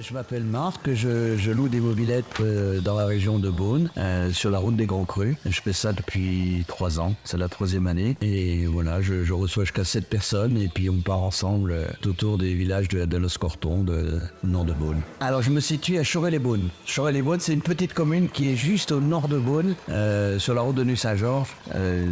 Je m'appelle Marc, je loue des mobylettes dans la région de Beaune, sur la route des Grands Crus. Je fais ça depuis 3 ans, c'est la 3e année. Et voilà, je reçois jusqu'à 7 personnes et puis on part ensemble autour des villages de Los-Cortons, nord de Beaune. Alors je me situe à Chorey-les-Beaunes. Chorey-les-Beaunes, c'est une petite commune qui est juste au nord de Beaune, sur la route de Nuit-Saint-Georges.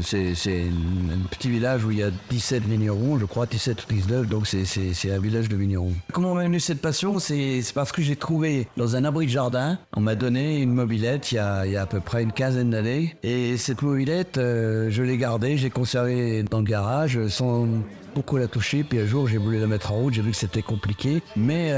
C'est un petit village où il y a 17 vignerons, je crois 17 ou 19, donc c'est un village de vignerons. Comment m'est venue cette passion? C'est parce que j'ai trouvé dans un abri de jardin, on m'a donné une mobilette il y a à peu près une quinzaine d'années. Et cette mobilette, je l'ai gardée, j'ai conservé dans le garage sans beaucoup la toucher. Puis un jour, j'ai voulu la mettre en route, j'ai vu que c'était compliqué. Mais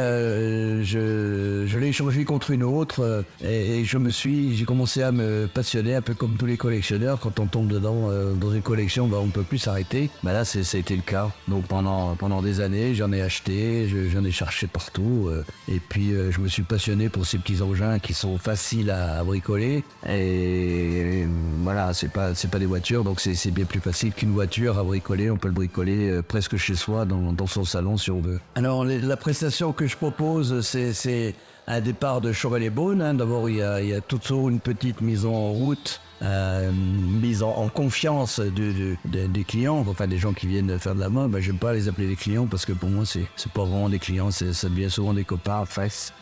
je l'ai échangée contre une autre et j'ai commencé à me passionner un peu comme tous les collectionneurs. Quand on tombe dedans dans une collection, on ne peut plus s'arrêter. Là, ça a été le cas. Donc pendant des années, j'en ai acheté, j'en ai cherché partout. Et puis je me suis passionné pour ces petits engins qui sont faciles à bricoler. Et voilà, c'est pas des voitures, donc c'est bien plus facile qu'une voiture à bricoler. On peut le bricoler presque chez soi, dans son salon si on veut. Alors la prestation que je propose, c'est un départ de Chorey-les-Beaunes. D'abord, il y a tout autour une petite mise en route, mise en confiance des clients, enfin des gens qui viennent faire de la mode. J'aime pas les appeler des clients parce que pour moi c'est pas vraiment des clients, ça devient souvent des copains.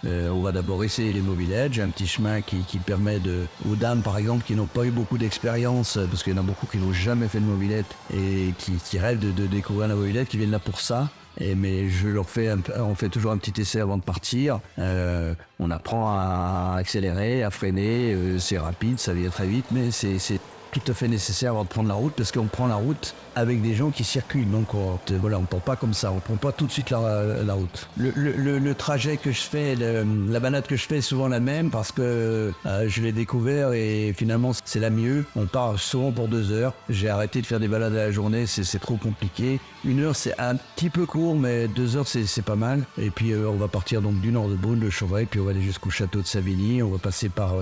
On va d'abord essayer les mobylettes. J'ai un petit chemin qui permet aux dames par exemple qui n'ont pas eu beaucoup d'expérience, parce qu'il y en a beaucoup qui n'ont jamais fait de mobilette et qui rêvent de découvrir la mobilette, qui viennent là pour ça. Mais on fait toujours un petit essai avant de partir. On apprend à accélérer, à freiner. C'est rapide, ça vient très vite, mais c'est tout à fait nécessaire avant de prendre la route, parce qu'on prend la route avec des gens qui circulent. Donc on ne prend pas comme ça, on prend pas tout de suite la route. Le trajet que je fais, la balade que je fais est souvent la même, parce que je l'ai découvert et finalement c'est la mieux. On part souvent pour 2 heures. J'ai arrêté de faire des balades à la journée, c'est trop compliqué. 1 heure c'est un petit peu court, mais 2 heures c'est pas mal. Et puis on va partir donc du nord de Beaune, de Chorey, puis on va aller jusqu'au château de Savigny. On va passer par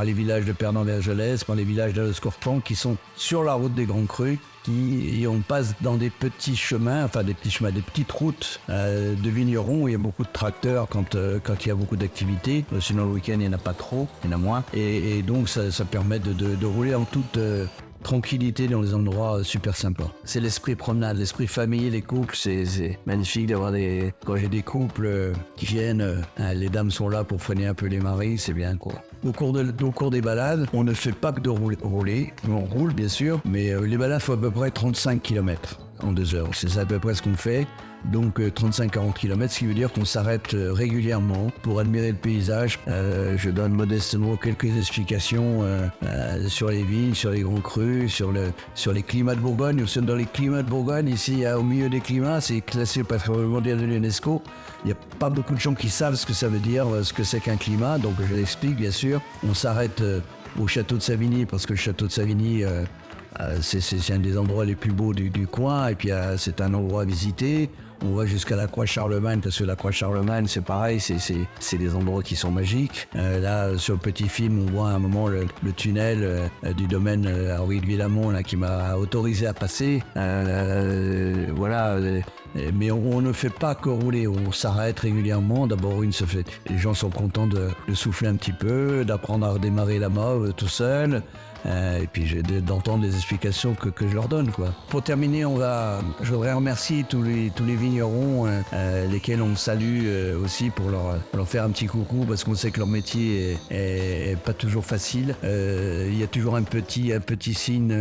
les villages de Pernan-Vergelès, par les villages de Los-Cortons qui sont sur la route des Grands Crus. Et on passe dans des petits chemins, des petites routes de vignerons où il y a beaucoup de tracteurs quand il y a beaucoup d'activités. Sinon le week-end il n'y en a pas trop, il y en a moins. Et donc ça permet de rouler en toute tranquillité dans des endroits super sympas. C'est l'esprit promenade, l'esprit famille, les couples, c'est magnifique d'avoir quand j'ai des couples qui viennent, les dames sont là pour freiner un peu les maris, c'est bien quoi. Au cours des balades, on ne fait pas que de rouler, on roule bien sûr, mais les balades font à peu près 35 km en 2 heures. C'est à peu près ce qu'on fait. Donc 35-40 km, ce qui veut dire qu'on s'arrête régulièrement pour admirer le paysage. Je donne modestement quelques explications sur les vignes, sur les grands crus, sur les climats de Bourgogne. Nous sommes dans les climats de Bourgogne, ici au milieu des climats, c'est classé au patrimoine mondial de l'UNESCO. Il n'y a pas beaucoup de gens qui savent ce que ça veut dire, ce que c'est qu'un climat, donc je l'explique bien sûr. On s'arrête au château de Savigny, parce que le château de Savigny, c'est un des endroits les plus beaux du coin, et puis c'est un endroit à visiter. On va jusqu'à la Croix Charlemagne, parce que la Croix Charlemagne, c'est pareil, c'est des endroits qui sont magiques. Là, sur le petit film, on voit à un moment le tunnel du domaine Henri de Villamont, là, qui m'a autorisé à passer. Voilà. Mais on ne fait pas que rouler, on s'arrête régulièrement. D'abord, les gens sont contents de souffler un petit peu, d'apprendre à redémarrer la mauve tout seul. Et puis d'entendre les explications que je leur donne quoi. Pour terminer, je voudrais remercier tous les vignerons lesquels on salue aussi pour leur faire un petit coucou, parce qu'on sait que leur métier est pas toujours facile. Il y a toujours un petit signe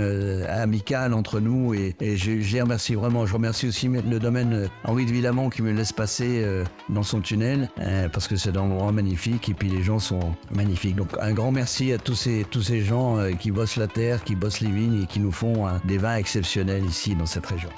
amical entre nous et je les remercie vraiment. Je remercie aussi le domaine Henri de Villamont qui me laisse passer dans son tunnel parce que c'est un endroit magnifique et puis les gens sont magnifiques. Donc un grand merci à tous ces gens qui bossent la terre, qui bossent les vignes et qui nous font des vins exceptionnels ici dans cette région.